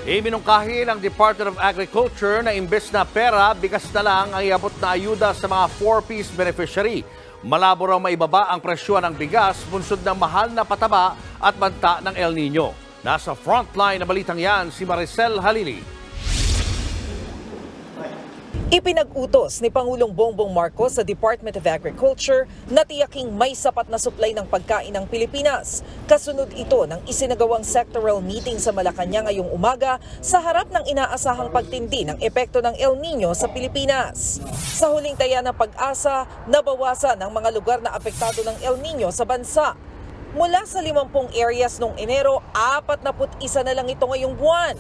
Iminungkahi ng Department of Agriculture na imbes na pera, bigas na lang ang iabot na ayuda sa mga 4-piece beneficiary. Malabo raw maibaba ang presyo ng bigas, bunsod ng mahal na pataba at banta ng El Nino. Nasa frontline na balitang yan si Maricel Halili. Ipinag-utos ni Pangulong Bongbong Marcos sa Department of Agriculture na tiyaking may sapat na supply ng pagkain ng Pilipinas. Kasunod ito ng isinagawang sectoral meeting sa Malacanang ngayong umaga sa harap ng inaasahang pagtindi ng epekto ng El Nino sa Pilipinas. Sa huling taya ng pag-asa, nabawasan ang mga lugar na apektado ng El Nino sa bansa. Mula sa 50 areas noong Enero, 41 na lang ito ngayong buwan.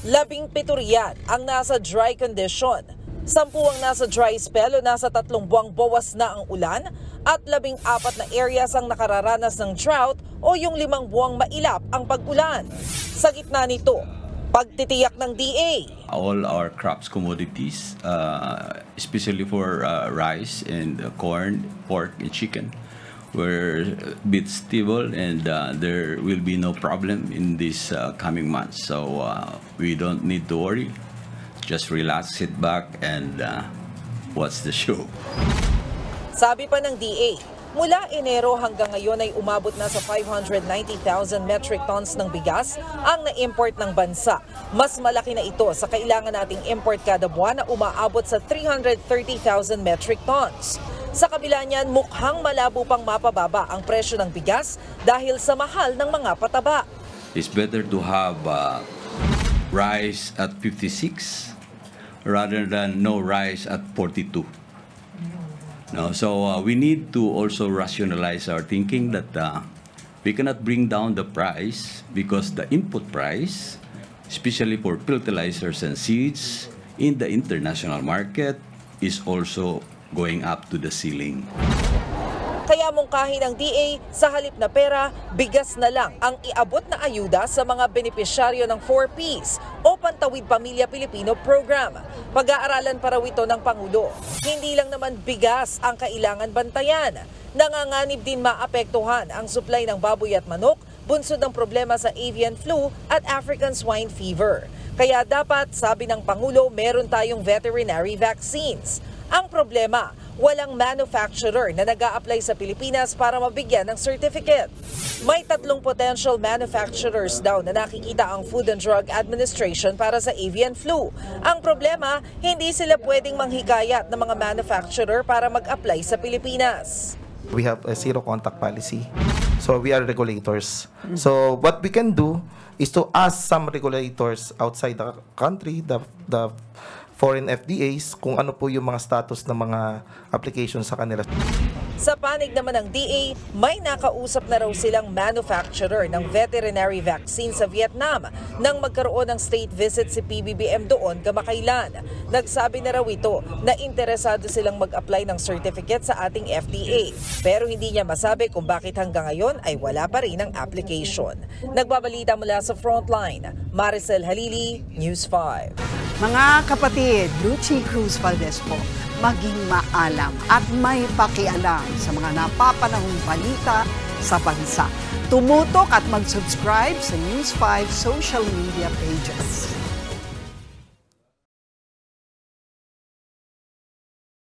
17 riyan ang nasa dry condition. 10 ang nasa dry spell o nasa 3 buwang bawas na ang ulan at 14 na areas ang nakararanas ng drought o yung 5 buwang mailap ang pag-ulan. Sa gitna nito, pagtitiyak ng DA. All our crops commodities, especially for rice and corn, pork and chicken, were a bit stable and there will be no problem in this coming months. So we don't need to worry. Just relax, sit back, and watch the show. Sabi pa ng DA, mula Enero hanggang ngayon ay umabot na sa 590,000 metric tons ng bigas ang na-import ng bansa. Mas malaki na ito sa kailangan nating import kada buwan na umaabot sa 330,000 metric tons. Sa kabila niyan, mukhang malabo pang mapababa ang presyo ng bigas dahil sa mahal ng mga pataba. It's better to have rice at 56 rather than no rice at 42. No, so we need to also rationalize our thinking that we cannot bring down the price because the input price, especially for fertilizers and seeds in the international market, is also going up to the ceiling. Kaya mungkahi ng DA, sa halip na pera, bigas na lang ang iabot na ayuda sa mga benepisyaryo ng 4Ps o Pantawid Pamilya Pilipino Program. Pag-aaralan pa raw ito ng Pangulo. Hindi lang naman bigas ang kailangan bantayan. Nanganganib din maapektuhan ang supply ng baboy at manok, bunsod ng problema sa avian flu at African swine fever. Kaya dapat, sabi ng Pangulo, meron tayong veterinary vaccines. Ang problema, walang manufacturer na nag-a-apply sa Pilipinas para mabigyan ng certificate. May 3 potential manufacturers daw na nakikita ang Food and Drug Administration para sa avian flu. Ang problema, hindi sila pwedeng manghikayat ng mga manufacturer para mag-apply sa Pilipinas. We have a zero contact policy. So we are regulators. So what we can do is to ask some regulators outside the country, the foreign FDAs, kung ano po yung mga status ng mga applications sa kanila. Sa panig naman ng DA, may nakausap na raw silang manufacturer ng veterinary vaccine sa Vietnam nang magkaroon ng state visit si PBBM doon kamakailan. Nagsabi na raw ito na interesado silang mag-apply ng certificate sa ating FDA. Pero hindi niya masabi kung bakit hanggang ngayon ay wala pa rin ang application. Nagbabalita mula sa Frontline, Maricel Halili, News 5. Mga kapatid, Lucy Cruz Valdez po, maging maalam at may pakialam sa mga napapanahong balita sa bansa. Tumutok at mag-subscribe sa News 5 social media pages.